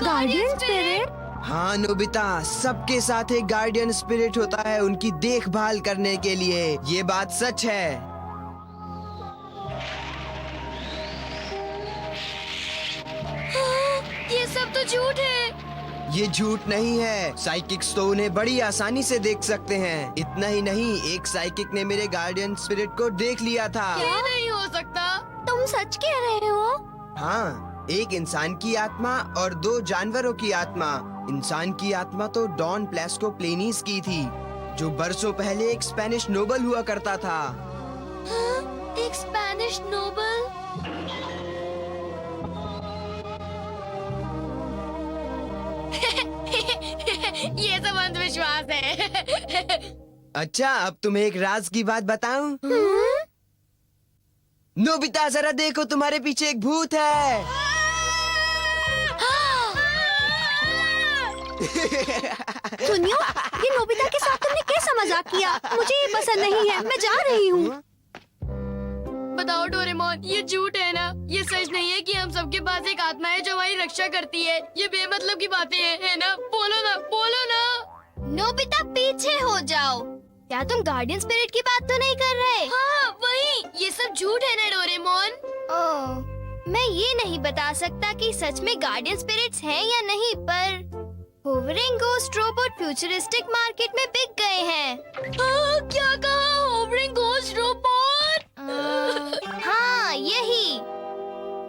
Guardian spirit? हाँ Nobita, सबके साथ एक गार्डियन स्पिरिट होता है उनकी देखभाल करने के लिए। ये बात सच है। ये सब तो झूठ है। ये झूठ नहीं है। साइकिक्स तो उन्हें बड़ी आसानी से देख सकते हैं। इतना ही नहीं, एक साइकिक ने मेरे गार्डियन स्पिरिट को देख लिया था। ये नहीं हो सकता। तुम सच कह रहे हो? हाँ, एक इंसान की आत्मा और 2 जानवरों की आत्मा। इंसान की आत्मा तो डॉन प्लेस्को प्लेनीस की थी, जो बरसों पहले एक स्पेनिश नोबल हुआ करता था। हाँ? एक स्पेनिश नोबल? ये सब अंधविश्वास है। अच्छा, अब तुम्हें एक राज की बात बताऊं? नोबिता, जरा देखो, तुम्हारे पीछे एक भूत है। सुनियो, ये नोबिता के साथ तुमने कैसा मजाक किया? मुझे ये पसंद नहीं है। मैं जा रही हूँ। बताओ डोरेमोन, ये झूठ है ना? ये सच नहीं है कि हम सबके पास एक आत्मा है जो हमारी रक्षा करती है? ये बेमतलब की बातें हैं, है ना? बोलो ना, बोलो ना। नोबिता, पीछे हो जाओ। क्या तुम गार्डियन स्पिरिट की बात तो नहीं कर रहे? हाँ, वही। ये सब झूठ है ना डोरेमोन? ओह, मैं ये नहीं बता सकता कि सच में गार्डियन स्पिरिट्स हैं या नहीं, पर hovering ghost robot futuristic market में बिक गए हैं। क्या कहा? Hovering ghost robot? हाँ, यही।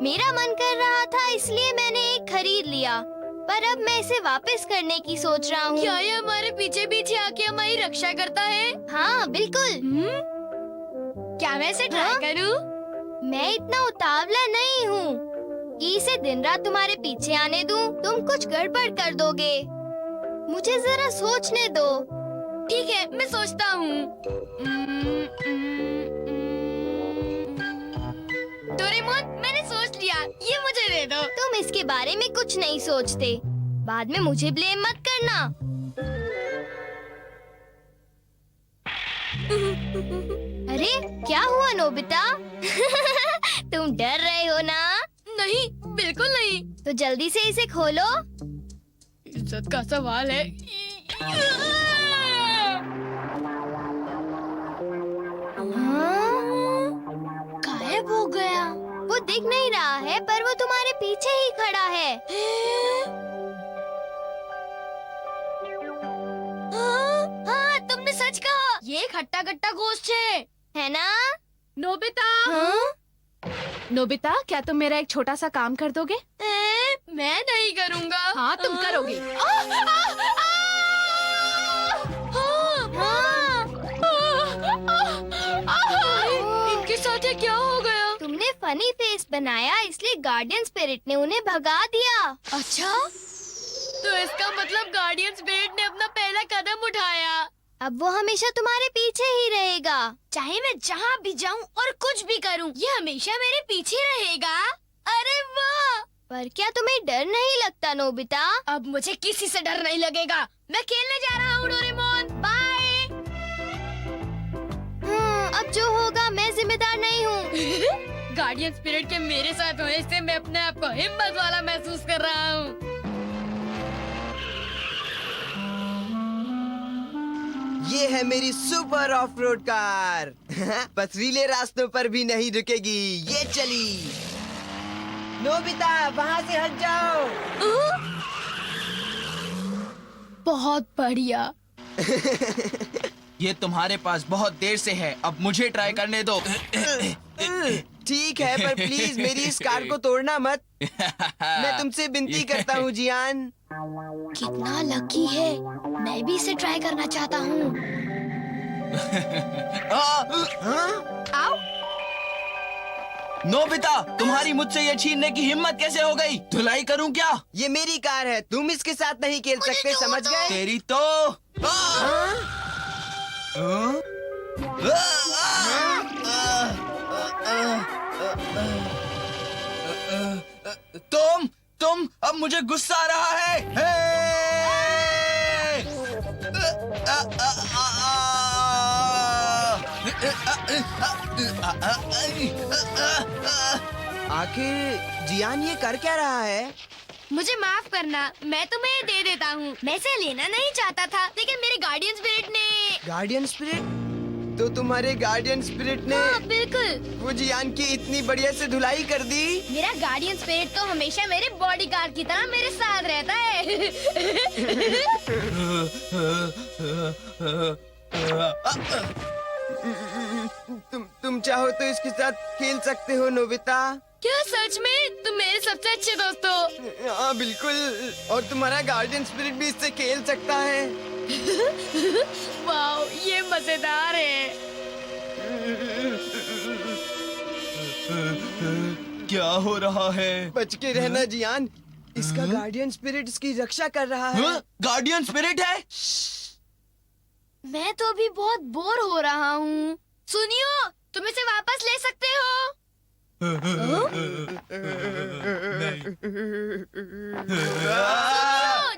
मेरा मन कर रहा था, इसलिए मैंने एक खरीद लिया, पर अब मैं इसे वापस करने की सोच रहा हूँ। क्या ये हमारे पीछे पीछे आके हमारी रक्षा करता है? हाँ, बिल्कुल। क्या मैं इसे ट्राई करूँ? मैं इतना उतावला नहीं हूँ कि इसे दिन रात तुम्हारे पीछे आने दूं। तुम कुछ गड़बड़ कर दोगे। मुझे जरा सोचने दो। ठीक है, मैं सोचता हूँ। डोरेमोन, मैंने सोच लिया। ये मुझे दे दो। तुम इसके बारे में कुछ नहीं सोचते। बाद में मुझे ब्लेम मत करना। अरे, क्या हुआ नोबिता? तुम डर रहे हो ना? नहीं, बिल्कुल नहीं। तो जल्दी से इसे खोलो। इज्जत का सवाल है। गायब हो गया। वो दिख नहीं रहा है, पर वो तुम्हारे पीछे ही खड़ा है। हाँ, तुमने सच कहा। ये खट्टा खट्टा गोश्त है ना? नोबिता। नोबिता, क्या तुम मेरा एक छोटा सा काम कर दोगे? मैं नहीं करूँगा। हाँ, तुम करोगे। इनके साथ ये क्या हो गया? तुमने फनी फेस बनाया, इसलिए गार्डियन स्पिरिट ने उन्हें भगा दिया। अच्छा, तो इसका मतलब गार्डियन स्पिरिट ने अपना पहला कदम उठाया। अब वो हमेशा तुम्हारे पीछे ही रहेगा। चाहे मैं जहाँ भी जाऊँ और कुछ भी करूँ, ये हमेशा मेरे पीछे रहेगा। अरे वाह! पर क्या तुम्हें डर नहीं लगता नोबिता? अब मुझे किसी से डर नहीं लगेगा। मैं खेलने जा रहा हूँ डोरेमोन। बाय। अब जो होगा मैं जिम्मेदार नहीं हूँ। गार्डियन स्पिरिट के मेरे साथ होने से मैं अपने आप को हिम्मत वाला महसूस कर रहा हूँ। ये है मेरी सुपर ऑफ रोड कार। पथरीले रास्तों पर भी नहीं रुकेगी। ये चली। नोबिता, वहाँ से हट जाओ। बहुत बढ़िया। ये तुम्हारे पास बहुत देर से है, अब मुझे ट्राई करने दो। ठीक है, पर प्लीज मेरी इस कार को तोड़ना मत। मैं तुमसे विनती करता हूँ जियान। कितना लकी है। मैं भी इसे ट्राई करना चाहता हूँ। आओ। नोबिता, तुम्हारी मुझसे ये छीनने की हिम्मत कैसे हो गई? धुलाई करूं क्या? ये मेरी कार है, तुम इसके साथ नहीं खेल सकते, समझ गए? तेरी तो तुम अब मुझे गुस्सा आ रहा है। आखिर जियान ये कर क्या रहा है? मुझे माफ करना, मैं तुम्हें ये दे देता हूँ। मैं इसे लेना नहीं चाहता था, लेकिन मेरे गार्डियन स्पिरिट ने। Guardian spirit? तो तुम्हारे गार्डियन स्पिरिट ने हाँ, बिल्कुल। वो जियान की इतनी बढ़िया से धुलाई कर दी। मेरा गार्डियन स्पिरिट तो हमेशा मेरे बॉडीगार्ड की तरह मेरे साथ रहता है। तुम चाहो तो इसके साथ खेल सकते हो नोबिता। क्या सच में? तुम मेरे सबसे अच्छे दोस्त हो। हाँ बिल्कुल, और तुम्हारा गार्डियन स्पिरिट भी इससे खेल सकता है। वाओ, ये मजेदार है। क्या हो रहा है? बच के रहना जियान, इसका गार्डियन स्पिरिट इसकी रक्षा कर रहा है। गार्डियन स्पिरिट है? मैं तो अभी बहुत बोर हो रहा हूँ। सुनियो, तुम इसे वापस ले सकते हो।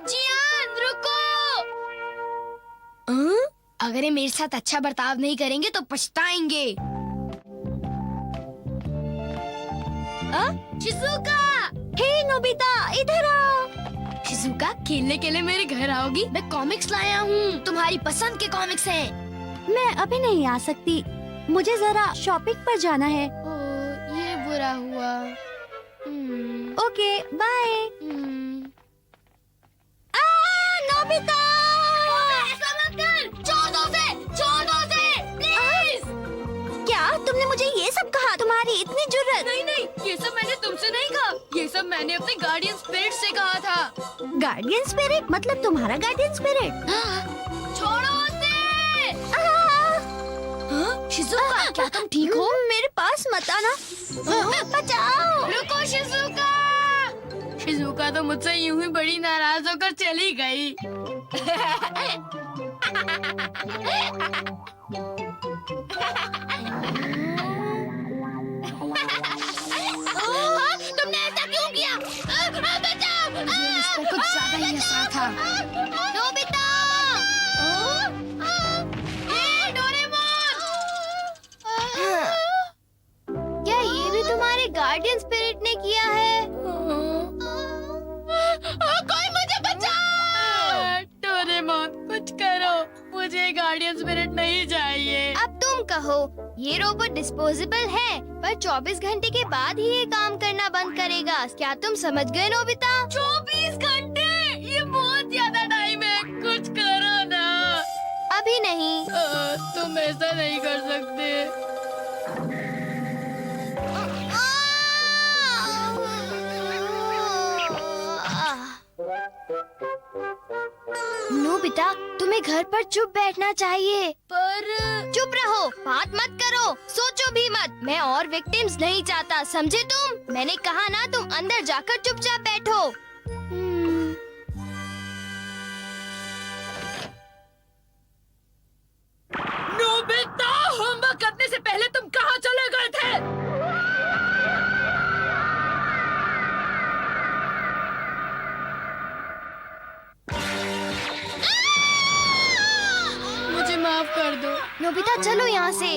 जियान, रुको। अगर ये मेरे साथ अच्छा बर्ताव नहीं करेंगे तो पछताएंगे। शिजुका! हे नोबिता, इधर आओ। शिजुका, खेलने के लिए मेरे घर आओगी? मैं कॉमिक्स लाया हूँ, तुम्हारी पसंद के कॉमिक्स हैं। मैं अभी नहीं आ सकती, मुझे जरा शॉपिंग पर जाना है। ओह, ये बुरा हुआ। Okay, bye. नोबिता! ऐसा मत कर! छोड़ दो उसे! छोड़ दो उसे! प्लीज! क्या तुमने मुझे ये सब कहा? तुम्हारी इतनी जुर्रत? नहीं नहीं, ये सब मैंने तुमसे नहीं कहा। ये सब मैंने अपने गार्डियन स्पिरिट से कहा था। Guardian spirit? मतलब तुम्हारा गार्डियन स्पिरिट? छोड़ो उसे! शिजुका, क्या तुम ठीक हो? मेरे पास मत आना। बचाओ! रुको शिजुका! शिजुका तो मुझसे यूं ही बड़ी नाराज होकर चली गई। तुमने ऐसा क्यों किया? बचाओ! मुझे कुछ ज्यादा ही ऐसा था। नोबिता! ए, डोरेमोन! क्या ये भी तुम्हारे गार्डियन स्पिरिट ने किया है? कोई मुझे बचाओ! डोरेमोन, कुछ करो, मुझे गार्डियन स्पिरिट नहीं चाहिए। अब तुम कहो, ये रोबोट डिस्पोजेबल है, पर 24 घंटे के बाद ही ये काम करना बंद करेगा। क्या तुम समझ गए नोबिता? 24 घंटे? ये बहुत ज्यादा टाइम है, कुछ करो ना। अभी नहीं। तुम ऐसा नहीं कर सकते। नोबिता, तुम्हें घर पर चुप बैठना चाहिए। पर चुप रहो, बात मत करो, सोचो भी मत। मैं और विक्टिम्स नहीं चाहता, समझे तुम? मैंने कहा ना, तुम अंदर जाकर चुपचाप बैठो। नोबिता, होमवर्क करने से पहले तुम कहाँ चले गए थे? मुझे माफ कर दो। नोबिता, चलो यहाँ से।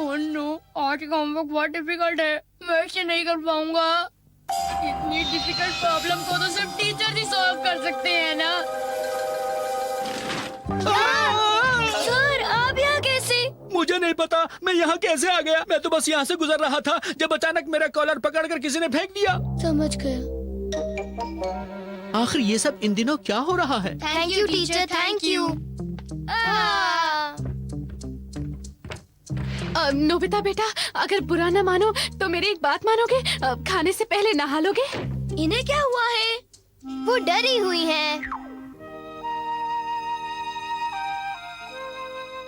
ओह नो, आज का होमवर्क बहुत डिफिकल्ट है, मैं इसे नहीं कर पाऊंगा। इतनी डिफिकल्ट प्रॉब्लम को तो सिर्फ टीचर ही सॉल्व कर सकते हैं ना। सर, आप यहाँ कैसे? मुझे नहीं पता मैं यहाँ कैसे आ गया। मैं तो बस यहाँ से गुजर रहा था जब अचानक मेरा कॉलर पकड़कर किसी ने फेंक दिया। समझ गया। आखिर ये सब इन दिनों क्या हो रहा है? Thank you teacher, thank you. Nobita बेटा, अगर बुरा न मानो तो मेरी एक बात मानोगे? खाने से पहले नहा लोगे? इन्हें क्या हुआ है? वो डरी हुई है।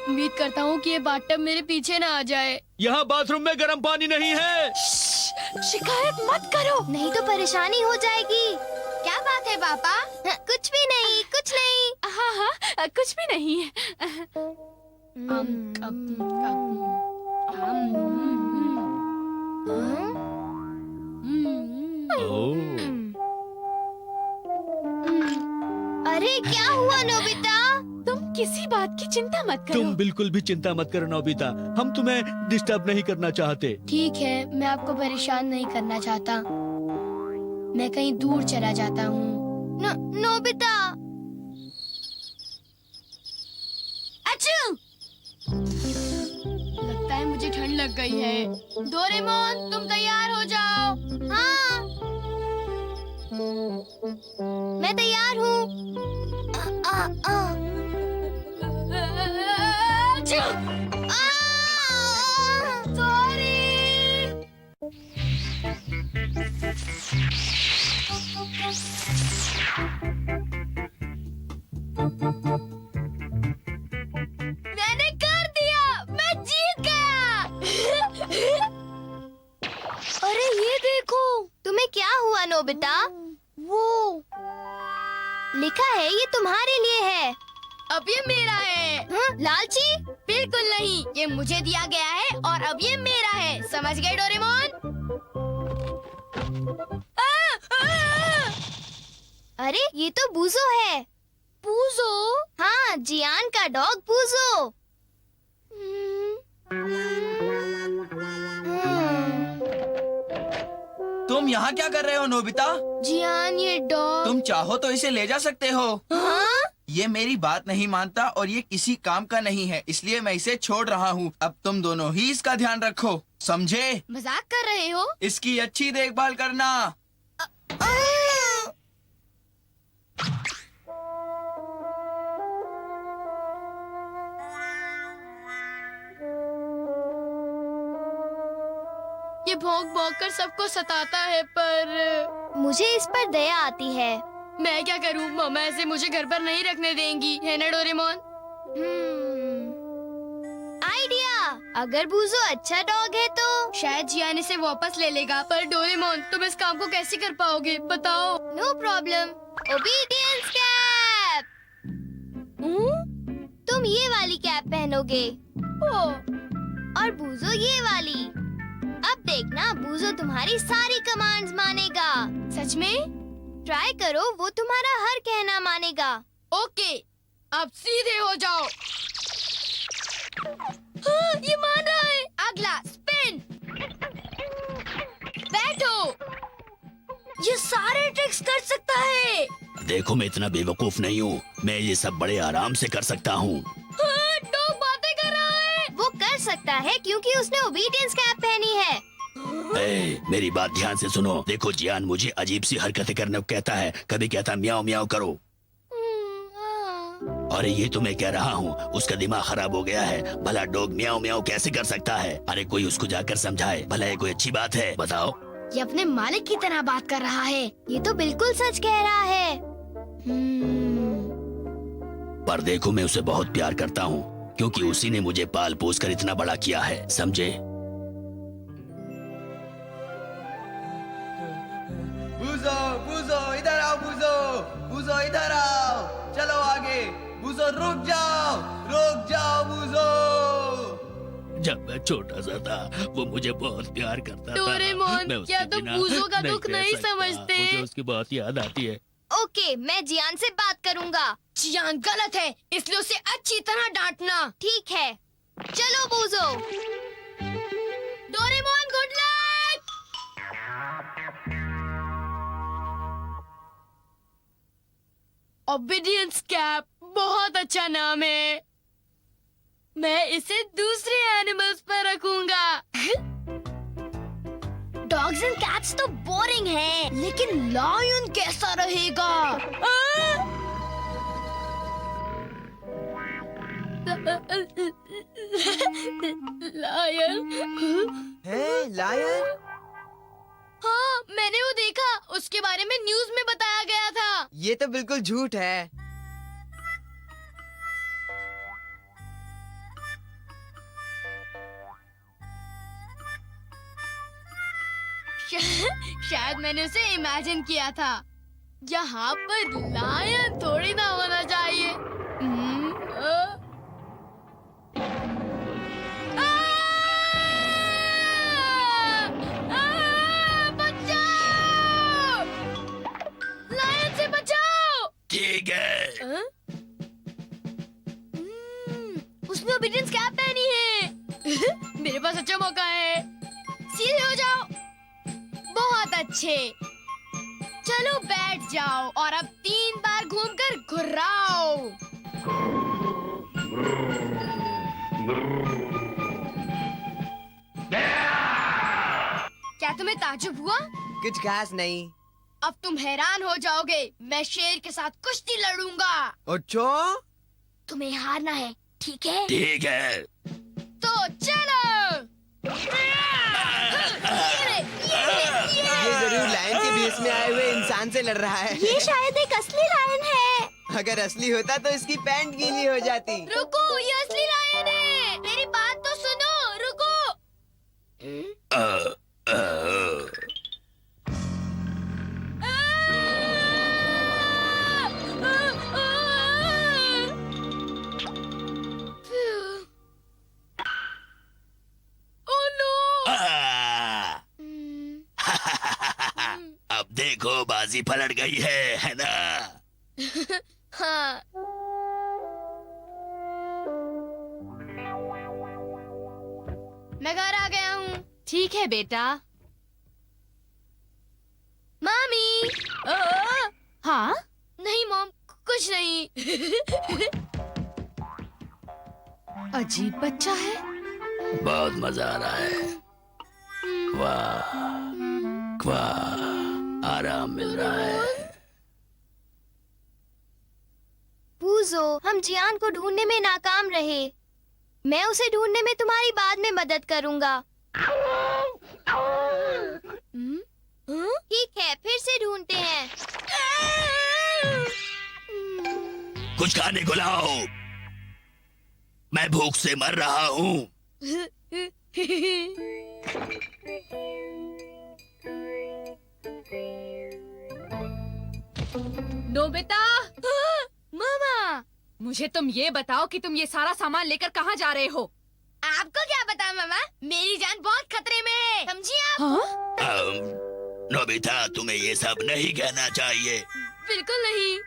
उम्मीद करता हूँ कि ये बाथटब मेरे पीछे ना आ जाए। यहाँ बाथरूम में गर्म पानी नहीं है। शिकायत मत करो, नहीं तो परेशानी हो जाएगी। क्या बात है पापा? कुछ भी नहीं, कुछ नहीं। हाँ हाँ, कुछ भी नहीं है। अरे क्या हुआ नोबिता? तुम किसी बात की चिंता मत करो। तुम बिल्कुल भी चिंता मत करो नोबिता, हम तुम्हें डिस्टर्ब नहीं करना चाहते। ठीक है, मैं आपको परेशान नहीं करना चाहता। मैं कहीं दूर चला जाता हूँ। नोबिता। अच्छू! लगता है मुझे ठंड लग गई है। डोरेमोन, तुम तैयार हो जाओ। हाँ, मैं तैयार हूँ। मैंने कर दिया, मैं जीत गया। अरे ये देखो, तुम्हें क्या हुआ नोबिता? वो लिखा है ये तुम्हारे लिए है। अब ये मेरा है। लालची? बिल्कुल नहीं, ये मुझे दिया गया है और अब ये मेरा है। समझ गए डोरेमोन? अरे ये तो बूजो है। बूजो? हाँ, जियान का डॉग बूजो। तुम यहाँ क्या कर रहे हो नोबिता? जियान, ये डॉग। तुम चाहो तो इसे ले जा सकते हो। हाँ? ये मेरी बात नहीं मानता और ये किसी काम का नहीं है, इसलिए मैं इसे छोड़ रहा हूँ। अब तुम दोनों ही इसका ध्यान रखो, समझे? मजाक कर रहे हो? इसकी अच्छी देखभाल करना। ये भौंक भौंक कर सबको सताता है, पर मुझे इस पर दया आती है। मैं क्या करूं? मम्मा ऐसे मुझे घर पर नहीं रखने देंगी, है ना डोरेमोन? आइडिया! अगर बूजो अच्छा डॉग है तो शायद जियान इसे वापस ले लेगा। पर डोरेमोन, तुम इस काम को कैसे कर पाओगे? बताओ। No problem. Obedience cap. तुम ये वाली कैप पहनोगे। और बूजो ये वाली। अब देखना, बूजो तुम्हारी सारी कमांड्स मानेगा। सच में? ट्राई करो, वो तुम्हारा हर कहना मानेगा। ओके, अब सीधे हो जाओ। हाँ, ये मान रहा है। अगला स्पिन। बैठो। ये सारे ट्रिक्स कर सकता है। देखो, मैं इतना बेवकूफ नहीं हूँ, मैं ये सब बड़े आराम से कर सकता हूँ। हाँ, डॉग बातें कर रहा है। वो कर सकता है क्योंकि उसने ओबीडियंस कैप पहनी है। मेरी बात ध्यान से सुनो। देखो, जियान मुझे अजीब सी हरकतें करने को कहता है। कभी कहता म्याऊ म्याऊ करो। अरे ये तो मैं कह रहा हूँ, उसका दिमाग खराब हो गया है। भला डॉग म्याऊ म्याऊ कैसे कर सकता है? अरे कोई उसको जाकर समझाए। भला ये कोई अच्छी बात है? बताओ। ये अपने मालिक की तरह बात कर रहा है। ये तो बिल्कुल सच कह रहा है। पर देखो, मैं उसे बहुत प्यार करता हूँ क्योंकि उसी ने मुझे पाल पोस कर इतना बड़ा किया है, समझे? बूजो, बूजो, इधर आओ। बूजो, बूजो, इधर आओ। चलो आगे। बूजो, रुक जाओ बूजो। जब मैं छोटा सा था, वो मुझे बहुत प्यार करता था। डोरेमोन, मैं उसके क्या तुम बिना बूजो का दुख रह नहीं सकता। समझते? मुझे उसकी बहुत याद आती है। ओके, मैं जियान से बात करूंगा। जियान गलत है, इसलिए उसे अच्छी तरह डांटना। ठीक है, चलो बूजो। Doraemon, good luck. Obedience cap बहुत अच्छा नाम है। मैं इसे दूसरे एनिमल्स पर रखूंगा। डॉग्स एंड कैट्स तो बोरिंग हैं, लेकिन लायन कैसा रहेगा? लायन? है लायन? हाँ, मैंने वो देखा। उसके बारे में न्यूज़ में बताया गया था। ये तो बिल्कुल झूठ है। शायद मैंने उसे इमेजिन किया था। यहाँ पर लायन थोड़ी ना होना चाहिए। बचाओ! लायन से बचाओ! ठीक है। इंटेलिजेंस कैप पहनी है। मेरे पास अच्छा मौका है। सीधे हो जाओ। बहुत अच्छे। चलो बैठ जाओ और अब 3 बार घूमकर घुर्राओ। क्या तुम्हें ताज्जुब हुआ? कुछ खास नहीं। अब तुम हैरान हो जाओगे। मैं शेर के साथ कुश्ती लड़ूंगा। अच्छा, तुम्हें हारना है, ठीक है? ठीक है। तो चलो। ये जरूर लायन के भेष में आए हुए इंसान से लड़ रहा है। ये शायद एक असली लायन है। अगर असली होता तो इसकी पैंट गीली हो जाती। रुको, ये असली लायन है। मेरी बात तो सुनो, रुको। Oh no. अब देखो बाजी पलट गई है ना? हाँ। मैं घर आ गया हूँ। ठीक है बेटा। मामी। हाँ? नहीं मॉम, कुछ नहीं। अजीब बच्चा है। बहुत मजा आ रहा है। वाह वाह, आराम मिल रहा है। पूजो, हम जियान को ढूंढने में नाकाम रहे। मैं उसे ढूंढने में तुम्हारी बाद में मदद करूंगा। ठीक है, फिर से ढूंढते हैं। कुछ खाने को लाओ, मैं भूख से मर रहा हूँ। नोबिता, मामा, मुझे तुम ये बताओ कि तुम ये सारा सामान लेकर कहाँ जा रहे हो? आपको क्या पता मामा? मेरी जान बहुत खतरे में है, समझी आप? हाँ? नोबिता, तुम्हें ये सब नहीं कहना चाहिए। बिल्कुल नहीं।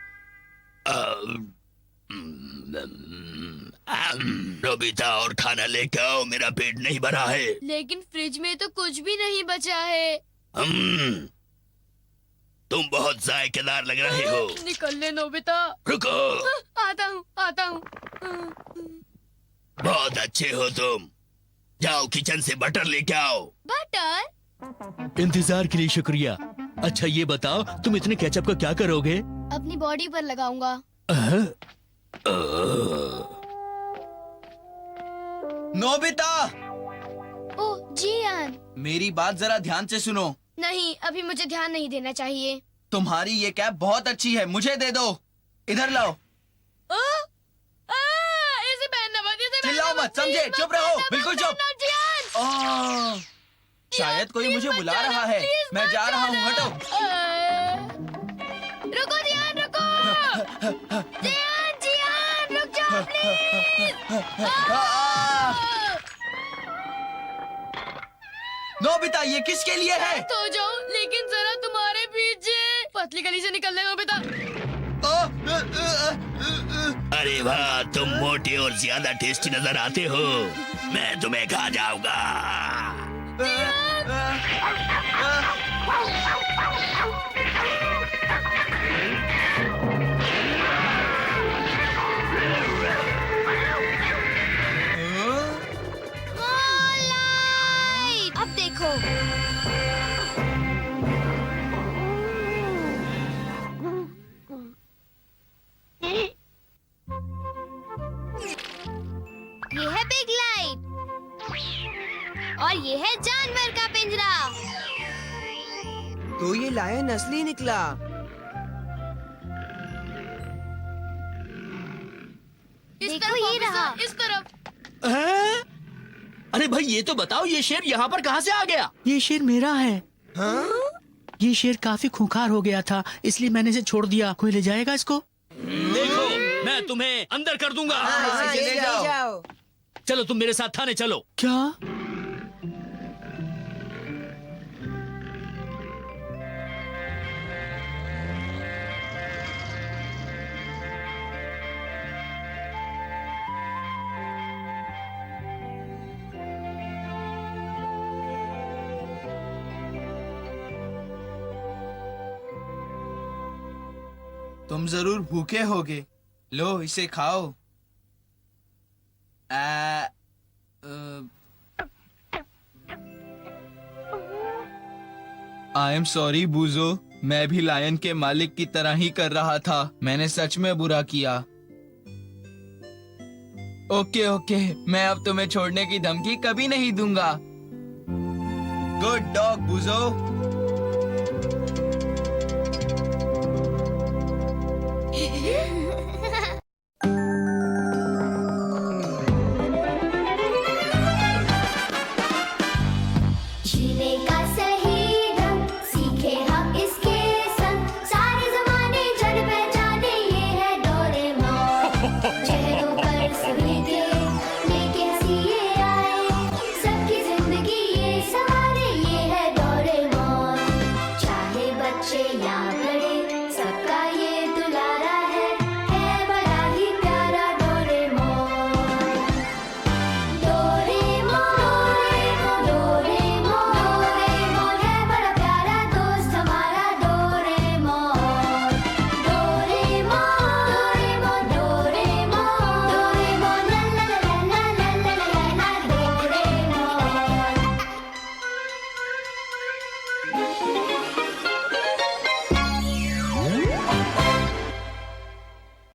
नोबिता, और खाना लेके आओ, मेरा पेट नहीं भरा है। लेकिन फ्रिज में तो कुछ भी नहीं बचा है। तुम बहुत जायकेदार लग रहे हो। निकल ले नोबिता। रुको, आता हूँ, आता हूँ। बहुत अच्छे हो तुम। जाओ किचन से बटर लेके आओ। बटर? इंतजार के लिए शुक्रिया। अच्छा ये बताओ, तुम इतने केचप का क्या करोगे? अपनी बॉडी पर लगाऊंगा। नोबिता, ओह जियान। मेरी बात जरा ध्यान से सुनो। नहीं, अभी मुझे ध्यान नहीं देना चाहिए। तुम्हारी ये कैप बहुत अच्छी है, मुझे दे दो। इधर लाओ। इसे पहनना मत, इसे चिल्लाओ पहनना मत, समझे? please चुप मत रहो, पहनना, बिल्कुल मत चुप। पहनना, जियान। शायद कोई मुझे please बुला मत रहा जाना, है। please मैं मत जा रहा हूँ, जाना। हटो। रुको जियान, रुको। जियान, जियान, रुक जाओ नोबिता, ये किसके लिए है? तो जाओ, लेकिन जरा तुम्हारे पीछे। पतली गली से निकलने को बेटा। अरे वाह, तुम मोटे और ज्यादा टेस्टी नजर आते हो। मैं तुम्हें खा जाऊंगा। लाइट, अब देखो। ये है बिग लाइट और ये है जानवर का पिंजरा। तो ये लायन असली निकला। इस देखो, तरफ ये ऑफिसर, रहा। इस तरफ। अरे भाई ये तो बताओ, ये शेर यहाँ पर कहाँ से आ गया? ये शेर मेरा है। हाँ? ये शेर काफी खूंखार हो गया था, इसलिए मैंने इसे छोड़ दिया। कोई ले जाएगा इसको? देखो, मैं तुम्हें अंदर कर दूंगा। हाँ, इसे ये ले ले जाओ। जाओ। चलो तुम मेरे साथ थाने चलो। क्या? तुम जरूर भूखे होगे। लो इसे खाओ। आई एम सॉरी बूजो, मैं भी लायन के मालिक की तरह ही कर रहा था। मैंने सच में बुरा किया। ओके ओके, मैं अब तुम्हें छोड़ने की धमकी कभी नहीं दूंगा। Good dog बूजो।